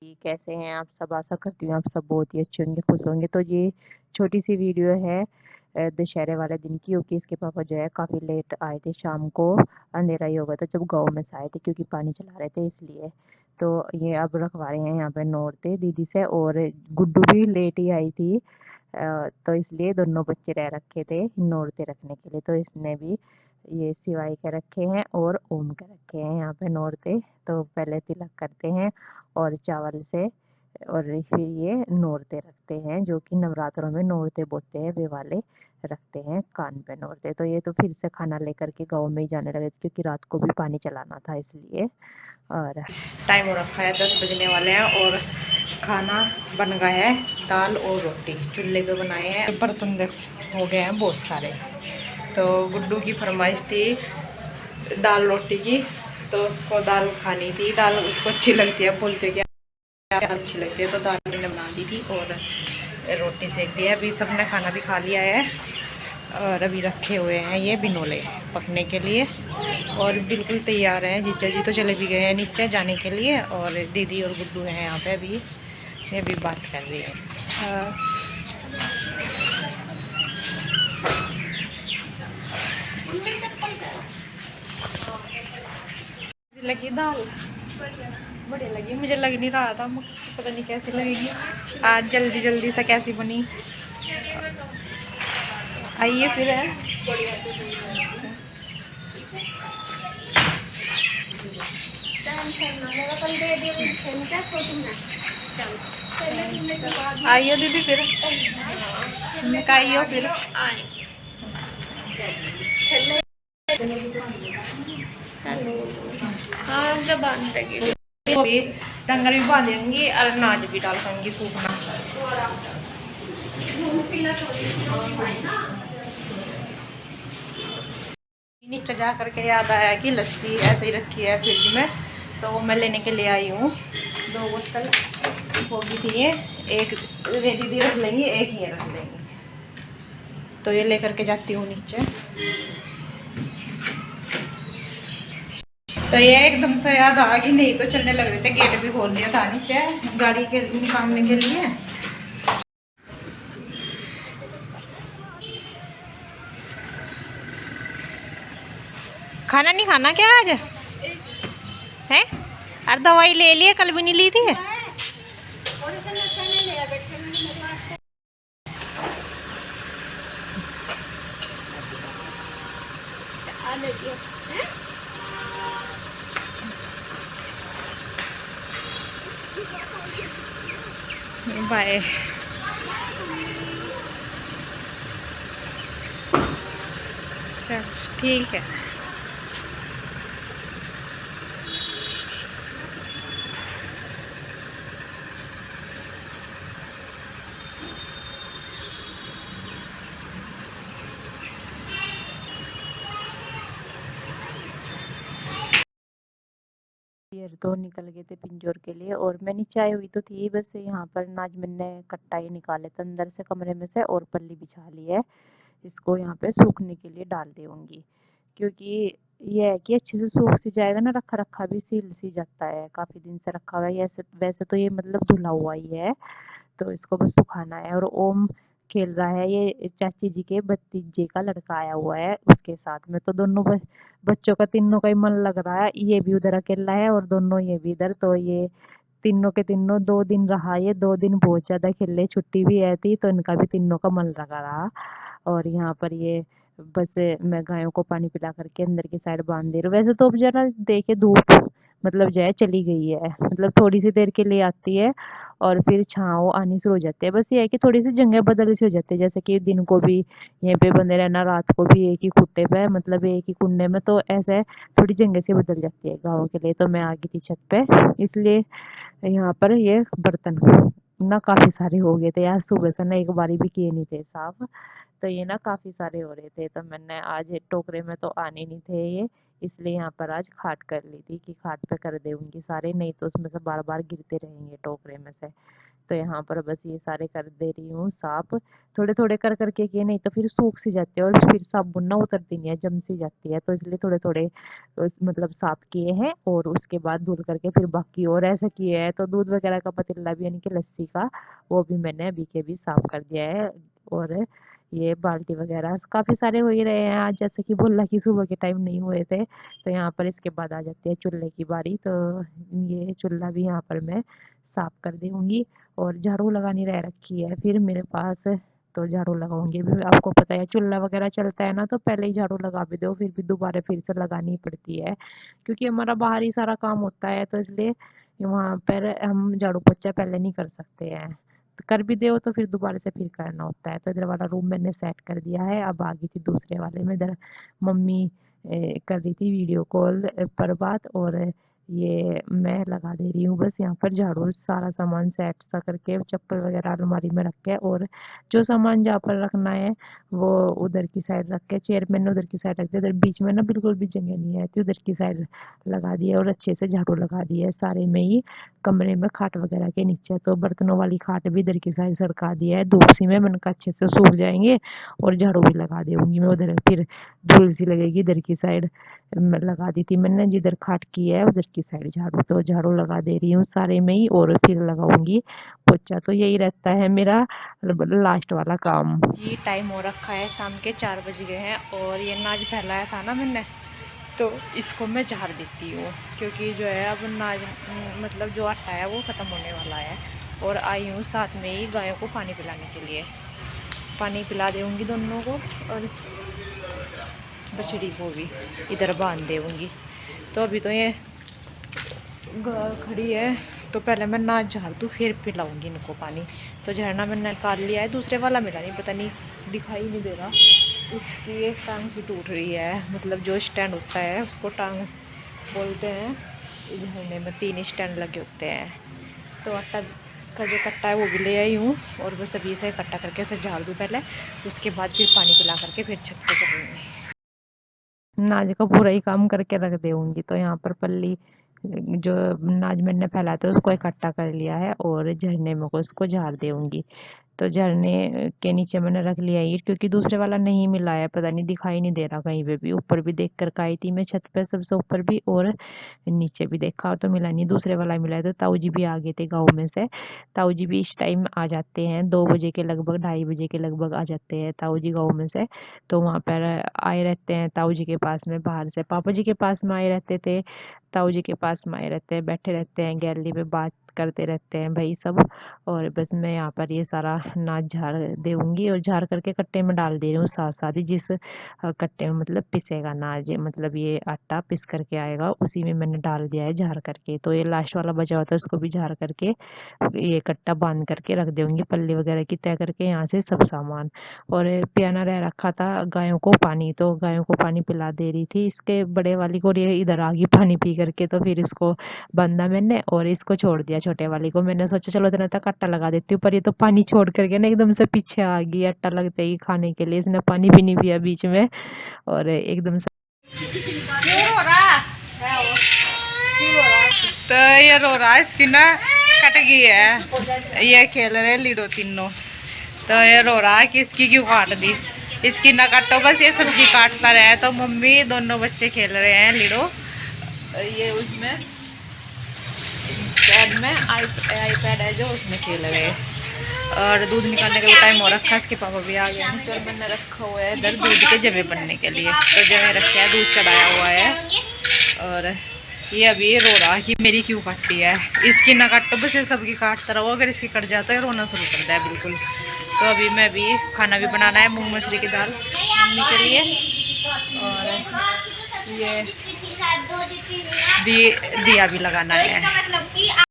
जी, कैसे हैं आप सब? आशा करती हूँ आप सब बहुत ही अच्छे होंगे, खुश होंगे। तो ये छोटी सी वीडियो है दशहरे वाले दिन की, क्योंकि इसके पापा जो है काफ़ी लेट आए थे शाम को। अंधेरा ही हो गया था जब गाँव में से आए थे, क्योंकि पानी चला रहे थे इसलिए। तो ये अब रखवा रहे हैं यहाँ पे नौरते दीदी से, और गुड्डू भी लेट ही आई थी। तो इसलिए दोनों बच्चे रह रखे थे नौरते रखने के लिए, तो इसने भी ये सिवाई के रखे हैं और ओम के रखे हैं यहाँ पे नौरते। तो पहले तिलक करते हैं और चावल से, और फिर ये नौरते रखते हैं, जो कि नवरात्रों में नौरते बोलते हैं वे वाले रखते हैं कान पे नौरते। तो ये तो फिर से खाना लेकर के गाँव में ही जाने लगे, क्योंकि रात को भी पानी चलाना था इसलिए। और टाइम हो रखा है 10 बजने वाले हैं, और खाना बन गया है। दाल और रोटी चूल्हे पे बनाए हैं। बर्तन हो गए हैं बहुत सारे। तो गुड्डू की फरमाइश थी दाल रोटी की, तो उसको दाल खानी थी। दाल उसको अच्छी लगती है, बोलते क्या अच्छी लगती है, तो दाल मैंने बना दी थी और रोटी सेक दी है। अभी सबने खाना भी खा लिया है, और अभी रखे हुए हैं ये बिनोले पकने के लिए, और बिल्कुल तैयार हैं। जीजा जी तो चले भी गए हैं नीचे जाने के लिए, और दीदी और गुड्डू हैं यहाँ पे अभी, ये भी बात कर रही है। लगी दाल बढ़िया लगी, मुझे लग नहीं रहा था, पता नहीं कैसी लगेगी आज। जल्दी जल्दी से कैसी बनी, आइए फिर है। आइए दीदी फिर, आइयो फिर। हाँ जब बांधेगी डंगर भी बांधेंगी और अनाज भी डाल देंगी सूखना। नीचे जा करके याद आया कि लस्सी ऐसे ही रखी है फ्रिज में, तो मैं लेने के लिए आई हूँ। 2 बोतल होगी थी ये, एक दीदी रख लेंगी, एक ये रख लेंगी। तो ये लेकर के जाती हूँ नीचे। तो ये एकदम से याद आ गई, नहीं तो चलने लग रहे थे। गेट भी खोल दिया था नीचे गाड़ी के निकालने के लिए। खाना नहीं खाना क्या आज है? अरे दवाई ले लिए, कल भी नहीं ली थी। बाय। चल ठीक है। तो निकल गए थे पिंजौर के लिए, और मैं नीचे आई हुई तो थी बस यहाँ पर। नाज मैंने कट्टा ही निकाले थे अंदर से कमरे में से, और पल्ली बिछा ली है। इसको यहाँ पे सूखने के लिए डाल दूंगी, क्योंकि ये है कि अच्छे से सूख सी जाएगा ना। रखा रखा भी सील सी जाता है, काफी दिन से रखा हुआ है। ऐसे वैसे तो ये मतलब धुला हुआ ही है, तो इसको बस सुखाना है। और ओम खेल रहा है, ये चाची जी के भतीजे का लड़का आया हुआ है उसके साथ में। तो दोनों बच्चों का तीनों का ही मन लग रहा है। ये भी उधर अकेला है और दोनों ये भी इधर। तो ये तीनों के तीनों 2 दिन रहा, ये 2 दिन बहुत ज्यादा खेले। छुट्टी भी है थी तो इनका भी तीनों का मन लगा रहा। और यहाँ पर ये बस मैं गायों को पानी पिला करके अंदर की साइड बांध दे रही हूँ। वैसे तो अब जरा देखे धूप मतलब जो है चली गई है, मतलब थोड़ी सी देर के लिए आती है और फिर छाँव आनी शुरू हो जाती है। बस ये है कि थोड़ी सी जगह बदल सी हो जाती है, जैसे कि दिन को भी यहीं पे बंधे रहना, रात को भी एक ही खुट्टे पे, मतलब एक ही कुंडे में। तो ऐसे थोड़ी जगह से बदल जाती है गाँव के लिए। तो मैं आ गई थी छत पे, इसलिए यहाँ पर ये बर्तन ना काफ़ी सारे हो गए थे यार। सुबह से ना एक बारी भी किए नहीं थे साफ, तो ये ना काफ़ी सारे हो रहे थे। तो मैंने आज टोकरे में तो आने नहीं थे ये, इसलिए यहाँ पर आज खाट कर ली थी कि खाट पे कर दूँगी सारे, नहीं तो उसमें से बार बार गिरते रहेंगे टोकरे में से। तो यहाँ पर बस ये सारे कर दे रही हूँ साफ, थोड़े थोड़े कर करके किए, नहीं तो फिर सूख सी जाती है और फिर साबुन ना उतरती नहीं है, जम सी जाती है, तो इसलिए थोड़े थोड़े मतलब साफ किए हैं और उसके बाद धुल करके फिर बाकी और ऐसे किए हैं। तो दूध वगैरह का पतीला भी यानी कि लस्सी का, वो भी मैंने अभी के भी साफ कर दिया है। और ये बाल्टी वगैरह काफ़ी सारे हो ही रहे हैं आज, जैसे कि बोला कि सुबह के टाइम नहीं हुए थे। तो यहाँ पर इसके बाद आ जाती है चूल्हे की बारी, तो ये चूल्हा भी यहाँ पर मैं साफ कर दूँगी। और झाड़ू लगानी रह रखी है फिर मेरे पास, तो झाड़ू लगाऊंगी भी। आपको पता है चूल्हा वगैरह चलता है ना, तो पहले ही झाड़ू लगा भी दो, फिर भी दोबारा फिर से लगानी पड़ती है, क्योंकि हमारा बाहर ही सारा काम होता है, तो इसलिए वहाँ पर हम झाड़ू पोछा पहले नहीं कर सकते हैं। तो कर भी दो तो फिर दोबारा से फिर करना होता है। तो इधर वाला रूम मैंने सेट कर दिया है। अब आ गई थी दूसरे वाले में, इधर मम्मी कर रही थी वीडियो कॉल पर बात, और ये मैं लगा दे रही हूँ बस यहाँ पर झाड़ू, सारा सामान सेट सा करके चप्पल वगैरह अलमारी में रख के, और जो सामान जहाँ पर रखना है वो उधर की साइड रख के, चेयर मैंने उधर की साइड रख दिया, इधर बीच में ना बिल्कुल भी जगह नहीं है, तो उधर की साइड लगा दिया और अच्छे से झाड़ू लगा दिया है सारे में ही, कमरे में खाट वगैरह के नीचे। तो बर्तनों वाली खाट भी इधर की साइड सड़का दिया है धूप सी में, मैंने कहा अच्छे से सूख जाएंगे, और झाड़ू भी लगा दूंगी मैं उधर, फिर धूल सी लगेगी इधर की साइड लगा दी थी मैंने, जिधर खाट की है उधर की साइड झाड़ू, तो झाड़ू लगा दे रही हूँ सारे में ही, और फिर लगाऊंगी पोछा। तो यही रहता है मेरा लास्ट वाला काम। जी टाइम हो रखा है, शाम के 4 बज गए हैं, और ये नाज फैलाया था ना मैंने, तो इसको मैं झाड़ देती हूँ, क्योंकि जो है अब नाज मतलब जो आटा है वो ख़त्म होने वाला है। और आई हूँ साथ में ही गायों को पानी पिलाने के लिए, पानी पिला दूँगी दोनों को, और बछड़ी को भी इधर बांध दूँगी। तो अभी तो ये खड़ी है, तो पहले मैं नाच झाड़ दूँ फिर पिलाऊंगी इनको पानी। तो झरना मैंने निकाल लिया है, दूसरे वाला मिला नहीं, पता नहीं दिखाई नहीं दे रहा, उसकी एक टांग सी टूट रही है, मतलब जो स्टैंड होता है उसको टांग बोलते हैं। झरने में 3 स्टैंड लगे होते हैं। तो आटा का जो कट्टा है वो भी ले आई हूँ, और बस अभी से इकट्ठा करके इसे झाड़ दूँ पहले, उसके बाद फिर पानी पिला करके फिर छत पे चलूँगी। नाज का पूरा ही काम करके रख दूँगी। तो यहाँ पर पल्ली जो नाज मैंने फैलाया था उसको इकट्ठा कर लिया है, और झरने में को उसको झाड़ दूँगी। तो झरने के नीचे मैंने रख लिया ईंट, क्योंकि दूसरे वाला नहीं मिला है, पता नहीं दिखाई नहीं दे रहा कहीं पे भी। ऊपर भी देख कर के आई थी मैं छत पे सबसे ऊपर भी, और नीचे भी देखा तो मिला नहीं, दूसरे वाला मिला है। तो ताऊ जी भी आ गए थे गाँव में से, ताऊ जी भी इस टाइम आ जाते हैं 2 बजे के लगभग, 2:30 बजे के लगभग आ जाते हैं ताऊ जी गाँव में से। तो वहाँ पर आए रहते हैं ताऊ जी के पास में, बाहर से पापा जी के पास में आए रहते थे, ताऊ जी के पास में आए रहते हैं, बैठे रहते हैं गैलरी में, बात करते रहते हैं भाई सब। और बस मैं यहाँ पर ये सारा नाच झाड़ दूँगी, और झाड़ करके कट्टे में डाल दे रही हूँ साथ साथ ही, जिस कट्टे में मतलब पिसेगा नाज, मतलब ये आटा पिस करके आएगा उसी में मैंने डाल दिया है झाड़ करके। तो ये लास्ट वाला बचा होता है उसको भी झाड़ करके ये कट्टा बांध करके रख दूँगी, पल्ली वगैरह की तय करके यहाँ से सब सामान। और पियाना रह रखा था गायों को पानी, तो गायों को पानी पिला दे रही थी, इसके बड़े वाली को, ये इधर आ गई पानी पी करके, तो फिर इसको बांधा मैंने और इसको छोड़ दिया छोटे वाली को। मैंने सोचा चलो इतना तक आटा लगा देती हूँ, पर ये तो पानी छोड़ करके ना एकदम से पीछे आ गई आटा लगते ही खाने के लिए, इसने पानी भी नहीं पिया बीच में, और एकदम से तो ये रो रहा है, इसकी ना कट गई है, ये खेल रहे लीडो तीनों। तो ये रो रहा है कि इसकी क्यों काट दी, इसकी ना काटो, बस ये सबकी काटता रहे। तो मम्मी दोनों बच्चे खेल रहे हैं लीडो, ये उसमें पैड में आईपैड है जो उसमें खेल रहे हैं। और दूध निकालने का टाइम हो रखा है, इसके पापा भी आ गए हैं। चल मैंने रखा हुआ है इधर दूध के जमे बनने के लिए, तो जमे रखे है, दूध चढ़ाया हुआ है। और ये अभी रो रहा है कि मेरी क्यों काटती है, इसकी ना काटो, बस ये सबकी काटता रहो, अगर इसकी कट जाता है रोना शुरू कर दिया बिल्कुल। तो अभी मैं भी खाना भी बनाना है, मूंग मसूरी की दाल मम्मी के लिए, और ये भी दिया भी लगाना है।